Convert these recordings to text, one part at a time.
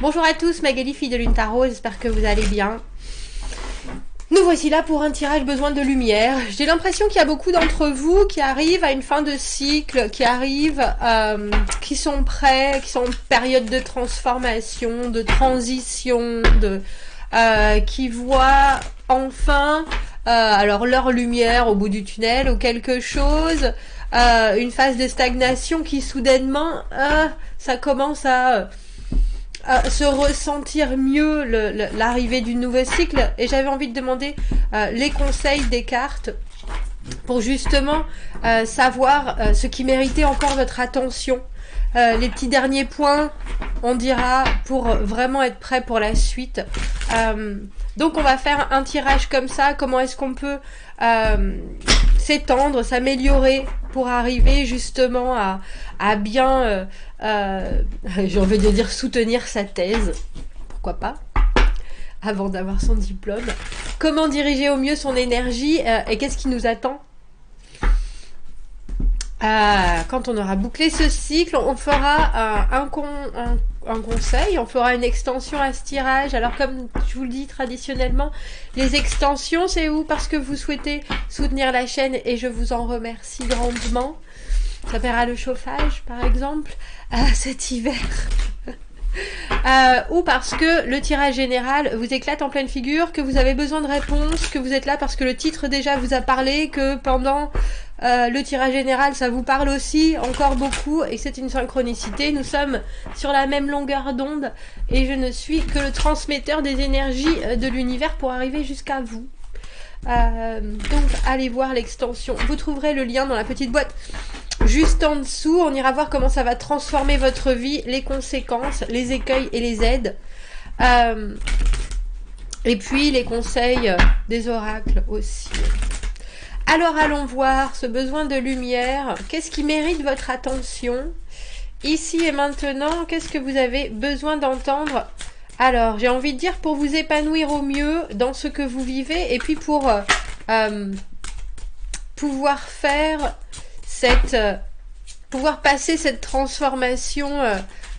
Bonjour à tous, Magali, fille de Lune Tarot, j'espère que vous allez bien. Nous voici là pour un tirage besoin de lumière. J'ai l'impression qu'il y a beaucoup d'entre vous qui arrivent à une fin de cycle, qui sont prêts, qui sont en période de transformation, de transition, qui voient enfin alors leur lumière au bout du tunnel ou quelque chose, une phase de stagnation qui soudainement, ça commence à se ressentir mieux l'arrivée du nouveau cycle. Et j'avais envie de demander les conseils des cartes pour justement savoir ce qui méritait encore votre attention. Les petits derniers points, on dira, pour vraiment être prêt pour la suite. Donc on va faire un tirage comme ça. Comment est-ce qu'on peut s'étendre, s'améliorer pour arriver justement à bien, j'ai envie de dire, soutenir sa thèse. Pourquoi pas, avant d'avoir son diplôme. Comment diriger au mieux son énergie et qu'est-ce qui nous attend quand on aura bouclé ce cycle. On fera un conseil, on fera une extension à ce tirage. Alors comme je vous le dis traditionnellement, les extensions c'est où parce que vous souhaitez soutenir la chaîne et je vous en remercie grandement. Ça paiera le chauffage par exemple cet hiver. Ou parce que le tirage général vous éclate en pleine figure, que vous avez besoin de réponses, que vous êtes là parce que le titre déjà vous a parlé, que pendant le tirage général ça vous parle aussi encore beaucoup et c'est une synchronicité. Nous sommes sur la même longueur d'onde et je ne suis que le transmetteur des énergies de l'univers pour arriver jusqu'à vous. Donc allez voir l'extension, vous trouverez le lien dans la petite boîte juste en dessous. On ira voir comment ça va transformer votre vie, les conséquences, les écueils et les aides. Et puis les conseils des oracles aussi. Alors allons voir ce besoin de lumière. Qu'est-ce qui mérite votre attention ici et maintenant? Qu'est-ce que vous avez besoin d'entendre? Alors j'ai envie de dire pour vous épanouir au mieux dans ce que vous vivez et puis pour pouvoir faire pouvoir passer cette transformation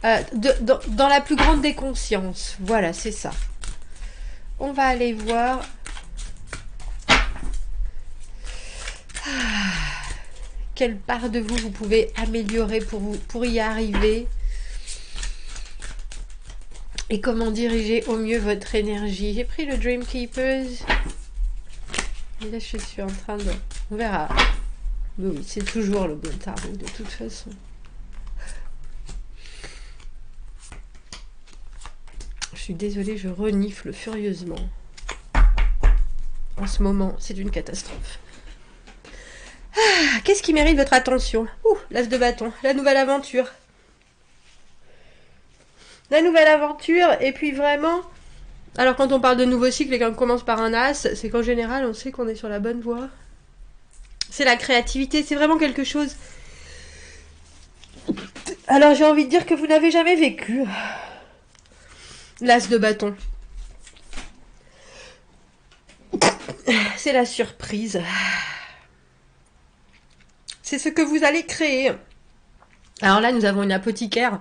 dans la plus grande des consciences. Voilà, c'est ça. On va aller voir. Quelle part de vous pouvez améliorer pour y arriver et comment diriger au mieux votre énergie. J'ai pris le Dream Keepers et là je suis en train de... On verra. Oui, c'est toujours le bon tarot de toute façon. Je suis désolée, je renifle furieusement. En ce moment, c'est une catastrophe. Qu'est-ce qui mérite votre attention? L'as de bâton, la nouvelle aventure. La nouvelle aventure, et puis vraiment... Alors quand on parle de nouveau cycle et qu'on commence par un as, c'est qu'en général, on sait qu'on est sur la bonne voie. C'est la créativité, c'est vraiment quelque chose. Alors j'ai envie de dire que vous n'avez jamais vécu l'as de bâton. C'est la surprise. C'est ce que vous allez créer. Alors là, nous avons une apothicaire.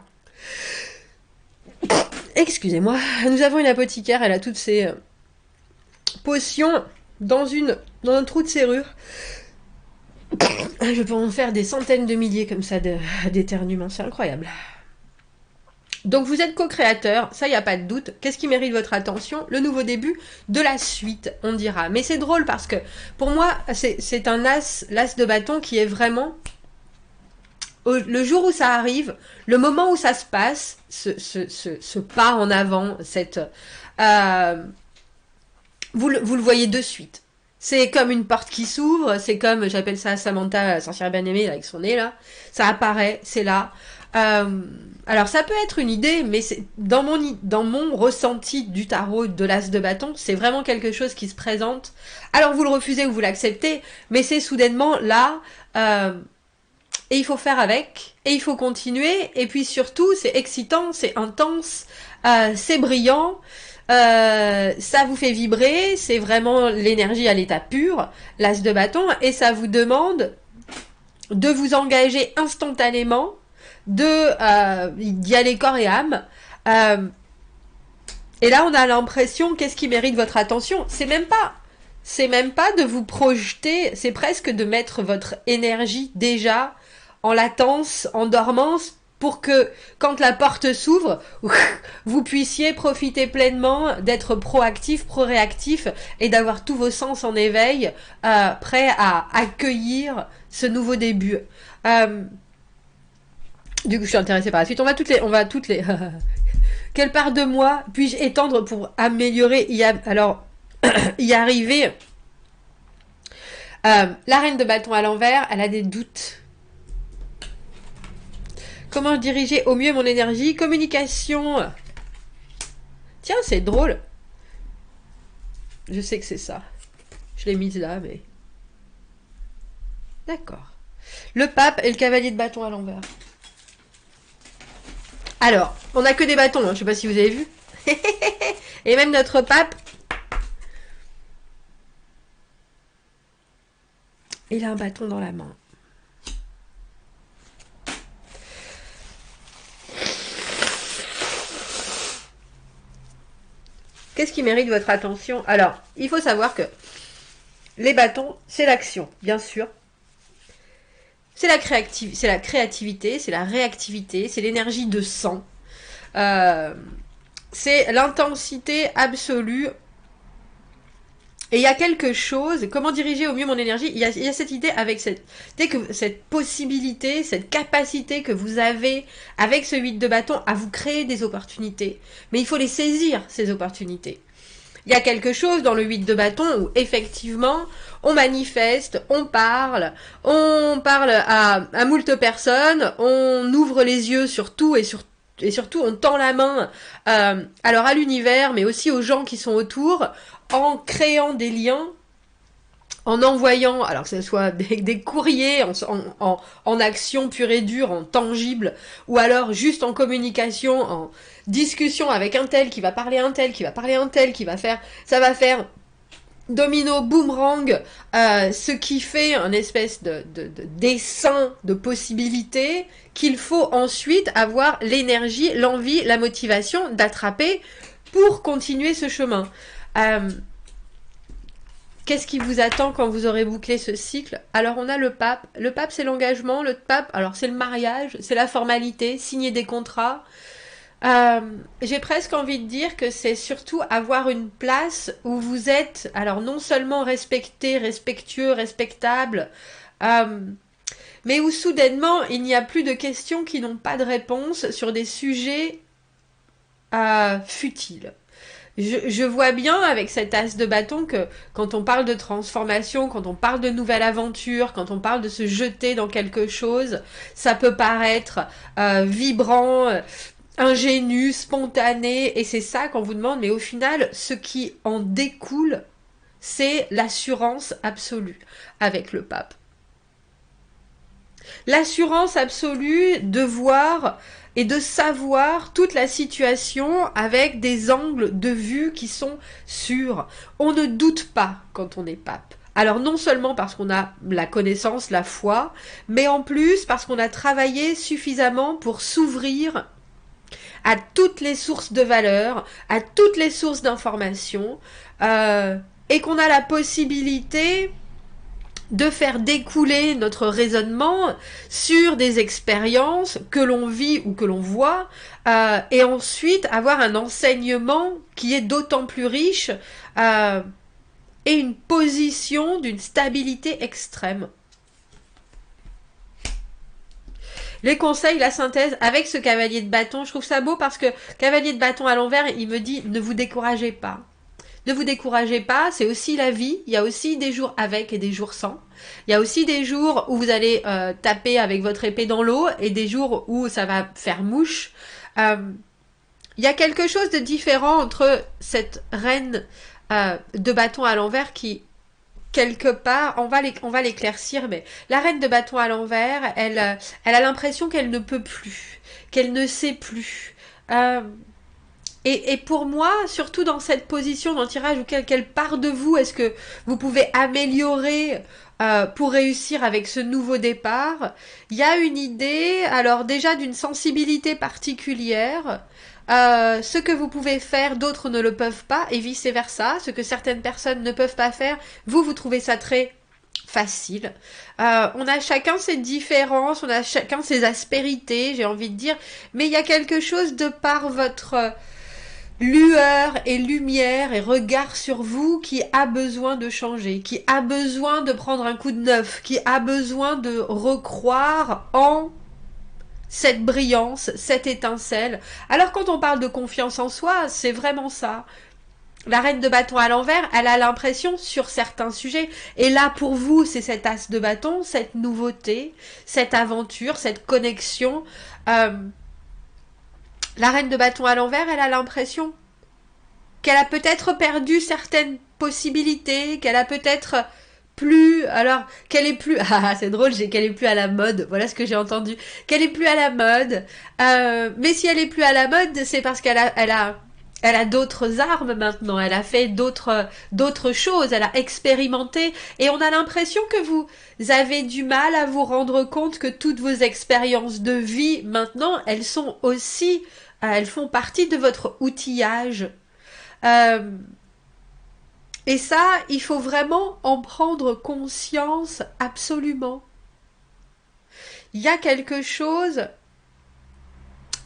Excusez-moi. Nous avons une apothicaire, elle a toutes ses potions dans un trou de serrure. Je peux en faire des centaines de milliers comme ça d'éternuements, c'est incroyable. Donc vous êtes co-créateur, ça il n'y a pas de doute. Qu'est-ce qui mérite votre attention? Le nouveau début de la suite, on dira. Mais c'est drôle parce que pour moi, c'est un l'as de bâton qui est vraiment... Le jour où ça arrive, le moment où ça se passe, ce pas en avant, vous le voyez de suite. C'est comme une porte qui s'ouvre, c'est comme, j'appelle ça Samantha, sorcière bien-aimée, avec son nez là. Ça apparaît, c'est là. Alors ça peut être une idée, mais c'est dans mon ressenti du tarot de l'as de bâton, c'est vraiment quelque chose qui se présente. Alors vous le refusez ou vous l'acceptez, mais c'est soudainement là, et il faut faire avec, et il faut continuer, et puis surtout c'est excitant, c'est intense, c'est brillant. Ça vous fait vibrer, c'est vraiment l'énergie à l'état pur, l'as de bâton, et ça vous demande de vous engager instantanément, d'y aller corps et âme, Et là, on a l'impression, qu'est-ce qui mérite votre attention? C'est même pas de vous projeter, c'est presque de mettre votre énergie déjà en latence, en dormance, pour que quand la porte s'ouvre, vous puissiez profiter pleinement d'être proactif, pro-réactif et d'avoir tous vos sens en éveil, prêts à accueillir ce nouveau début. Du coup, je suis intéressée par la suite. On va toutes les. Quelle part de moi puis-je étendre pour améliorer, y arriver? La reine de bâton à l'envers, elle a des doutes. Comment diriger au mieux mon énergie? Communication. Tiens, c'est drôle. Je sais que c'est ça. Je l'ai mise là, mais... D'accord. Le pape et le cavalier de bâton à l'envers. Alors, on n'a que des bâtons, hein, je sais pas si vous avez vu. Et même notre pape, il a un bâton dans la main. Qu'est-ce qui mérite votre attention? Alors, il faut savoir que les bâtons, c'est l'action, bien sûr. C'est la créativité, c'est la réactivité, c'est l'énergie de sang. C'est l'intensité absolue. Et il y a quelque chose, comment diriger au mieux mon énergie, il y a cette idée avec cette possibilité, cette capacité que vous avez avec ce 8 de bâton à vous créer des opportunités. Mais il faut les saisir, ces opportunités. Il y a quelque chose dans le 8 de bâton où effectivement on manifeste, on parle à moult personnes, on ouvre les yeux sur tout et surtout on tend la main alors à l'univers mais aussi aux gens qui sont autour en créant des liens, en envoyant, alors que ce soit des courriers en action pure et dure, en tangible, ou alors juste en communication, en discussion avec un tel qui va parler un tel, qui va parler un tel, ça va faire domino, boomerang, ce qui fait un espèce de dessin de possibilités qu'il faut ensuite avoir l'énergie, l'envie, la motivation d'attraper pour continuer ce chemin. Qu'est-ce qui vous attend quand vous aurez bouclé ce cycle? Alors on a le pape. Le pape c'est l'engagement. Le pape, alors c'est le mariage, c'est la formalité, signer des contrats. J'ai presque envie de dire que c'est surtout avoir une place où vous êtes, alors non seulement respecté, respectueux, respectable, mais où soudainement il n'y a plus de questions qui n'ont pas de réponse sur des sujets futiles. Je vois bien avec cet as de bâton que quand on parle de transformation, quand on parle de nouvelle aventure, quand on parle de se jeter dans quelque chose, ça peut paraître vibrant, ingénu, spontané, et c'est ça qu'on vous demande, mais au final, ce qui en découle, c'est l'assurance absolue avec le pape. L'assurance absolue de voir et de savoir toute la situation avec des angles de vue qui sont sûrs. On ne doute pas quand on est pape. Alors non seulement parce qu'on a la connaissance, la foi, mais en plus parce qu'on a travaillé suffisamment pour s'ouvrir à toutes les sources de valeur, à toutes les sources d'informations, et qu'on a la possibilité de faire découler notre raisonnement sur des expériences que l'on vit ou que l'on voit, et ensuite avoir un enseignement qui est d'autant plus riche et une position d'une stabilité extrême. Les conseils, la synthèse avec ce cavalier de bâton, je trouve ça beau parce que cavalier de bâton à l'envers, il me dit ne vous découragez pas. Ne vous découragez pas, c'est aussi la vie. Il y a aussi des jours avec et des jours sans. Il y a aussi des jours où vous allez taper avec votre épée dans l'eau et des jours où ça va faire mouche. Il y a quelque chose de différent entre cette reine de bâton à l'envers qui, quelque part, on va l'éclaircir, mais la reine de bâton à l'envers, elle a l'impression qu'elle ne peut plus, qu'elle ne sait plus. Et pour moi, surtout dans cette position dans le tirage, quelle part de vous est-ce que vous pouvez améliorer pour réussir avec ce nouveau départ? Il y a une idée, alors déjà d'une sensibilité particulière, Ce que vous pouvez faire, d'autres ne le peuvent pas, et vice-versa. Ce que certaines personnes ne peuvent pas faire, vous trouvez ça très facile. On a chacun ses différences, on a chacun ses aspérités, j'ai envie de dire, mais il y a quelque chose de par votre lueur et lumière et regard sur vous qui a besoin de changer, qui a besoin de prendre un coup de neuf, qui a besoin de recroire en cette brillance, cette étincelle. Alors quand on parle de confiance en soi, c'est vraiment ça. La reine de bâton à l'envers, elle a l'impression sur certains sujets, et là pour vous c'est cet as de bâton, cette nouveauté, cette aventure, cette connexion. La reine de bâton à l'envers, elle a l'impression qu'elle a peut-être perdu certaines possibilités, qu'elle a peut-être plus, alors qu'elle est plus, ah c'est drôle, qu'elle est plus à la mode, voilà ce que j'ai entendu, qu'elle est plus à la mode, mais si elle est plus à la mode, c'est parce elle a d'autres armes maintenant, elle a fait d'autres choses, elle a expérimenté, et on a l'impression que vous avez du mal à vous rendre compte que toutes vos expériences de vie maintenant, elles sont aussi, elles font partie de votre outillage. Et ça, il faut vraiment en prendre conscience absolument. Il y a quelque chose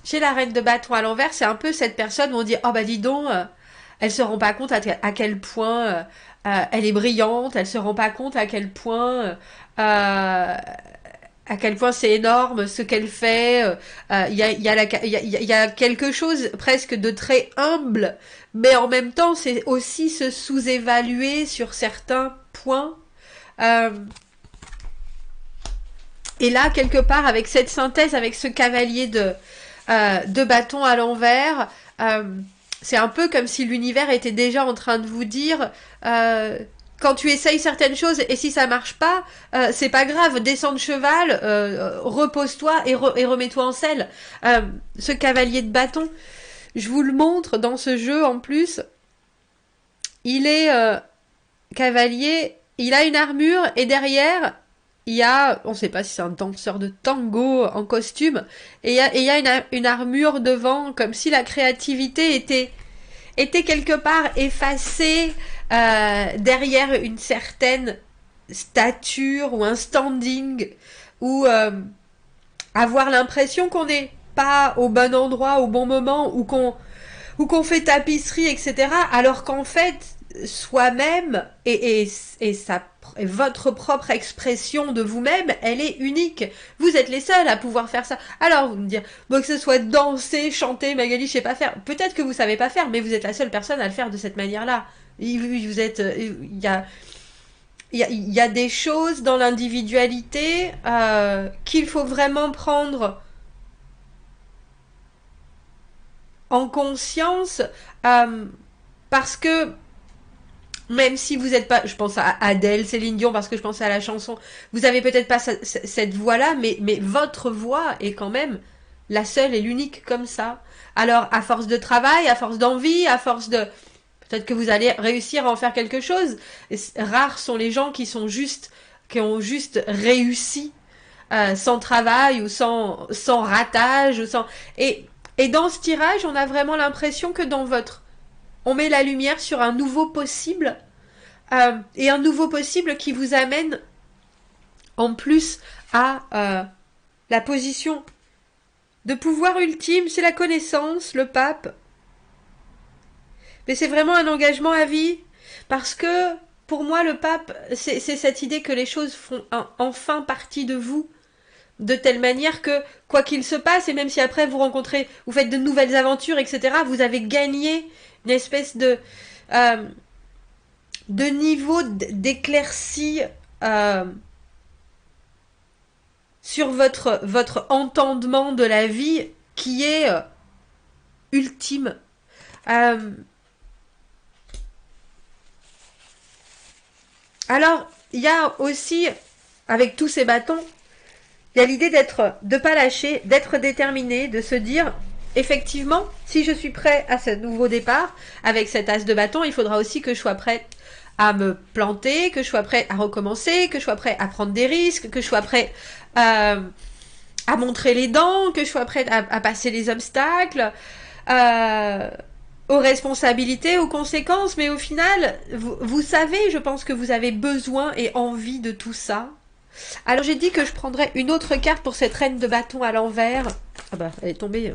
chez la reine de bâton à l'envers, c'est un peu cette personne où on dit « Oh bah dis donc, elle se rend pas compte à quel point elle est brillante, elle se rend pas compte à quel point c'est énorme ce qu'elle fait. Il y a quelque chose presque de très humble, mais en même temps, c'est aussi se sous-évaluer sur certains points. Et là, quelque part, avec cette synthèse, avec ce cavalier de bâton à l'envers, c'est un peu comme si l'univers était déjà en train de vous dire... quand tu essayes certaines choses et si ça marche pas, c'est pas grave, descends de cheval, repose-toi et remets-toi en selle. Ce cavalier de bâton, je vous le montre dans ce jeu en plus. Il est cavalier, il a une armure et derrière il y a, on sait pas si c'est un danseur de tango en costume, et il y a une armure devant, comme si la créativité était quelque part effacée derrière une certaine stature ou un standing, ou avoir l'impression qu'on n'est pas au bon endroit au bon moment, ou qu'on fait tapisserie, etc. Alors qu'en fait, soi-même et votre propre expression de vous-même, elle est unique. Vous êtes les seuls à pouvoir faire ça. Alors, vous me dire, bon, que ce soit danser, chanter, Magali, je sais pas faire. Peut-être que vous savez pas faire, mais vous êtes la seule personne à le faire de cette manière-là. Vous êtes, il y a des choses dans l'individualité qu'il faut vraiment prendre en conscience, parce que même si vous n'êtes pas, je pense à Adèle, Céline Dion, parce que je pense à la chanson, vous avez peut-être pas cette voix-là, mais votre voix est quand même la seule et l'unique comme ça. Alors, à force de travail, à force d'envie, à force de... Peut-être que vous allez réussir à en faire quelque chose. Rares sont les gens qui ont juste réussi sans travail ou sans ratage ou sans... Et dans ce tirage, on a vraiment l'impression que on met la lumière sur un nouveau possible, et un nouveau possible qui vous amène en plus à la position de pouvoir ultime, c'est la connaissance, le pape. Mais c'est vraiment un engagement à vie, parce que pour moi le pape, c'est cette idée que les choses font enfin partie de vous, de telle manière que quoi qu'il se passe, et même si après vous faites de nouvelles aventures, etc., vous avez gagné une espèce de niveau d'éclaircie sur votre entendement de la vie qui est ultime. Alors, il y a aussi, avec tous ces bâtons, il y a l'idée de pas lâcher, d'être déterminé, de se dire, effectivement, si je suis prêt à ce nouveau départ, avec cet as de bâton, il faudra aussi que je sois prête à me planter, que je sois prêt à recommencer, que je sois prêt à prendre des risques, que je sois prêt à montrer les dents, que je sois prête à passer les obstacles, euh, aux responsabilités, aux conséquences, mais au final, vous savez, je pense que vous avez besoin et envie de tout ça. Alors j'ai dit que je prendrais une autre carte pour cette reine de bâton à l'envers. Ah bah, elle est tombée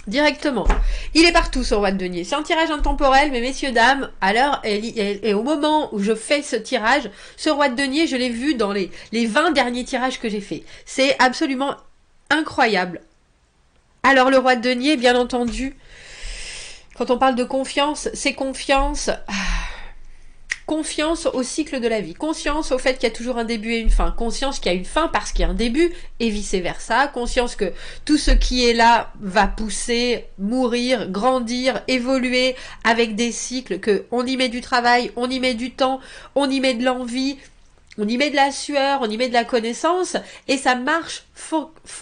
directement. Il est partout ce roi de denier. C'est un tirage intemporel, mais messieurs, dames, à l'heure et au moment où je fais ce tirage, ce roi de denier, je l'ai vu dans les 20 derniers tirages que j'ai fait. C'est absolument incroyable. Alors le roi de denier, bien entendu, quand on parle de confiance, c'est confiance... Confiance au cycle de la vie, conscience au fait qu'il y a toujours un début et une fin, conscience qu'il y a une fin parce qu'il y a un début et vice-versa, conscience que tout ce qui est là va pousser, mourir, grandir, évoluer avec des cycles, que on y met du travail, on y met du temps, on y met de l'envie, on y met de la sueur, on y met de la connaissance, et ça marche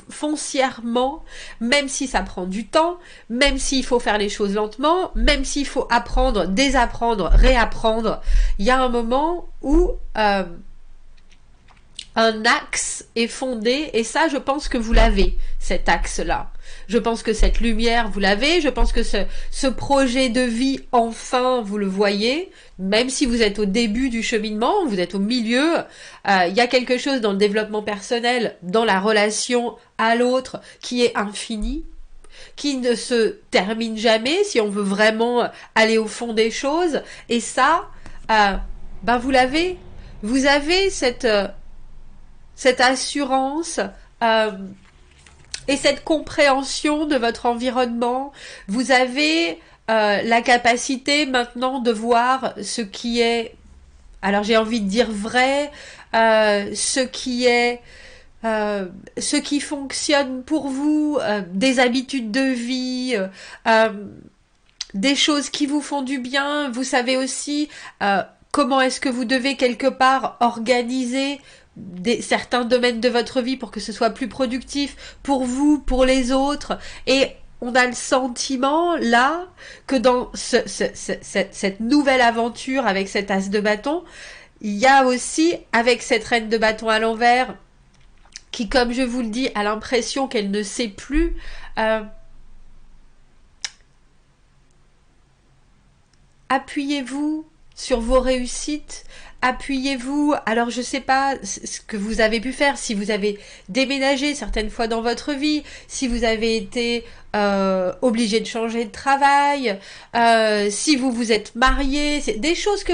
foncièrement, même si ça prend du temps, même s'il faut faire les choses lentement, même s'il faut apprendre, désapprendre, réapprendre. Il y a un moment où un axe est fondé, et ça, je pense que vous l'avez, cet axe-là. Je pense que cette lumière, vous l'avez. Je pense que ce projet de vie, enfin, vous le voyez. Même si vous êtes au début du cheminement, vous êtes au milieu. Il y a quelque chose dans le développement personnel, dans la relation à l'autre, qui est infini, qui ne se termine jamais, si on veut vraiment aller au fond des choses. Et ça, ben vous l'avez. Vous avez cette assurance et cette compréhension de votre environnement. Vous avez la capacité maintenant de voir ce qui est, alors j'ai envie de dire vrai, ce qui fonctionne pour vous, des habitudes de vie, des choses qui vous font du bien. Vous savez aussi comment est-ce que vous devez quelque part organiser certains domaines de votre vie pour que ce soit plus productif pour vous, pour les autres. Et on a le sentiment là que dans cette nouvelle aventure avec cet as de bâton, il y a aussi avec cette reine de bâton à l'envers qui, comme je vous le dis, a l'impression qu'elle ne sait plus. Appuyez-vous sur vos réussites, appuyez-vous. Alors je sais pas ce que vous avez pu faire, si vous avez déménagé certaines fois dans votre vie, si vous avez été obligé de changer de travail, si vous vous êtes marié, c'est des choses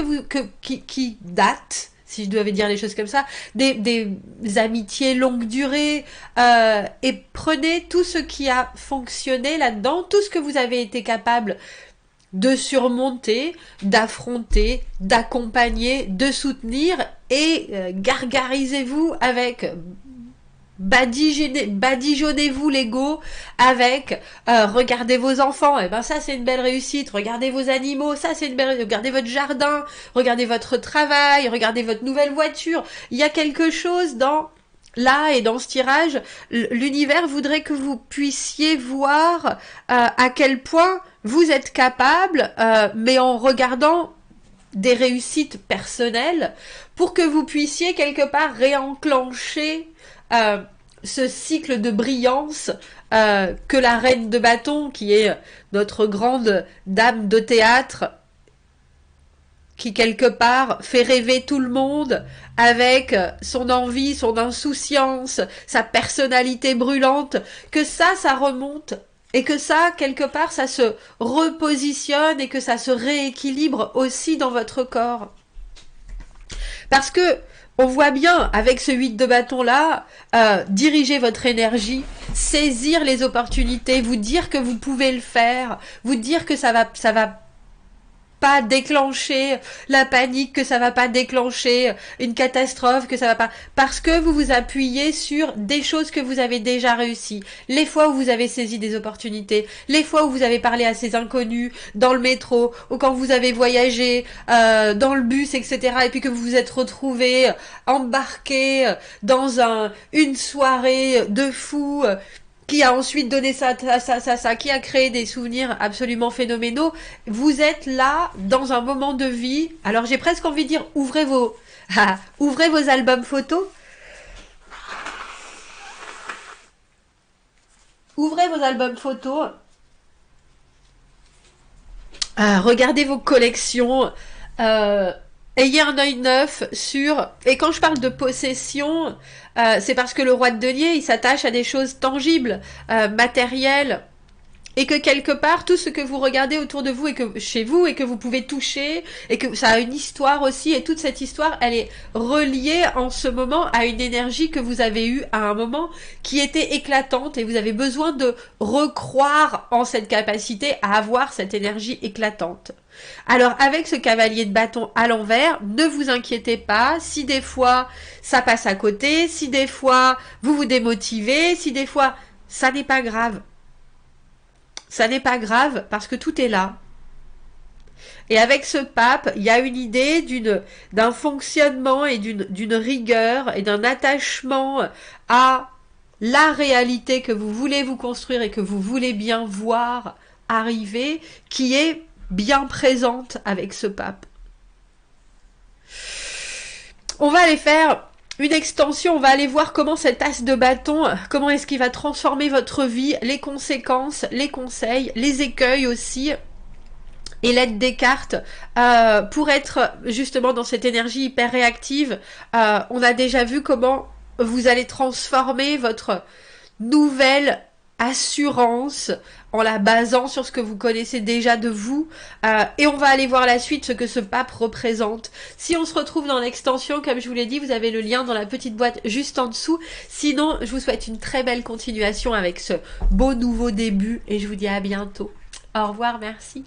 qui datent. Si je devais dire les choses comme ça, des amitiés longue durée, et prenez tout ce qui a fonctionné là-dedans, tout ce que vous avez été capable de surmonter, d'affronter, d'accompagner, de soutenir, et gargarisez-vous avec, badigeonnez-vous l'ego avec regardez vos enfants, et ben ça c'est une belle réussite, regardez vos animaux, ça c'est une belle réussite, regardez votre jardin, regardez votre travail, regardez votre nouvelle voiture. Il y a quelque chose dans là, et dans ce tirage, l'univers voudrait que vous puissiez voir à quel point vous êtes capable, mais en regardant des réussites personnelles, pour que vous puissiez quelque part réenclencher ce cycle de brillance que la reine de bâton, qui est notre grande dame de théâtre, qui quelque part fait rêver tout le monde avec son envie, son insouciance, sa personnalité brûlante, que ça remonte, et que ça, quelque part, ça se repositionne et que ça se rééquilibre aussi dans votre corps. Parce que on voit bien, avec ce 8 de bâton là, diriger votre énergie, saisir les opportunités, vous dire que vous pouvez le faire, vous dire que ça va pas déclencher la panique, que ça va pas déclencher une catastrophe, que ça va pas, parce que vous vous appuyez sur des choses que vous avez déjà réussi, les fois où vous avez saisi des opportunités, les fois où vous avez parlé à ces inconnus dans le métro, ou quand vous avez voyagé dans le bus, etc., et puis que vous vous êtes retrouvé embarqué dans une soirée de fou, qui a ensuite donné ça, qui a créé des souvenirs absolument phénoménaux. Vous êtes là, dans un moment de vie. Alors j'ai presque envie de dire, ouvrez vos albums photos. Ouvrez vos albums photos. Regardez vos collections. Ayez un œil neuf sur... Et quand je parle de possession, c'est parce que le roi de denier, il s'attache à des choses tangibles, matérielles. Et que quelque part, tout ce que vous regardez autour de vous et que chez vous et que vous pouvez toucher et que ça a une histoire aussi et toute cette histoire, elle est reliée en ce moment à une énergie que vous avez eue à un moment qui était éclatante et vous avez besoin de recroire en cette capacité à avoir cette énergie éclatante. Alors avec ce cavalier de bâton à l'envers, ne vous inquiétez pas si des fois ça passe à côté, si des fois vous vous démotivez, si des fois ça n'est pas grave. Ça n'est pas grave parce que tout est là. Et avec ce pape, il y a une idée d'un fonctionnement et d'une rigueur et d'un attachement à la réalité que vous voulez vous construire et que vous voulez bien voir arriver, qui est bien présente avec ce pape. On va aller faire une extension, on va aller voir comment cet as de bâton, comment est-ce qu'il va transformer votre vie, les conséquences, les conseils, les écueils aussi, et l'aide des cartes, pour être justement dans cette énergie hyper réactive. On a déjà vu comment vous allez transformer votre nouvelle assurance en la basant sur ce que vous connaissez déjà de vous, et on va aller voir la suite, ce que ce pape représente. Si on se retrouve dans l'extension, comme je vous l'ai dit, vous avez le lien dans la petite boîte juste en dessous. Sinon, je vous souhaite une très belle continuation avec ce beau nouveau début et je vous dis à bientôt. Au revoir, merci.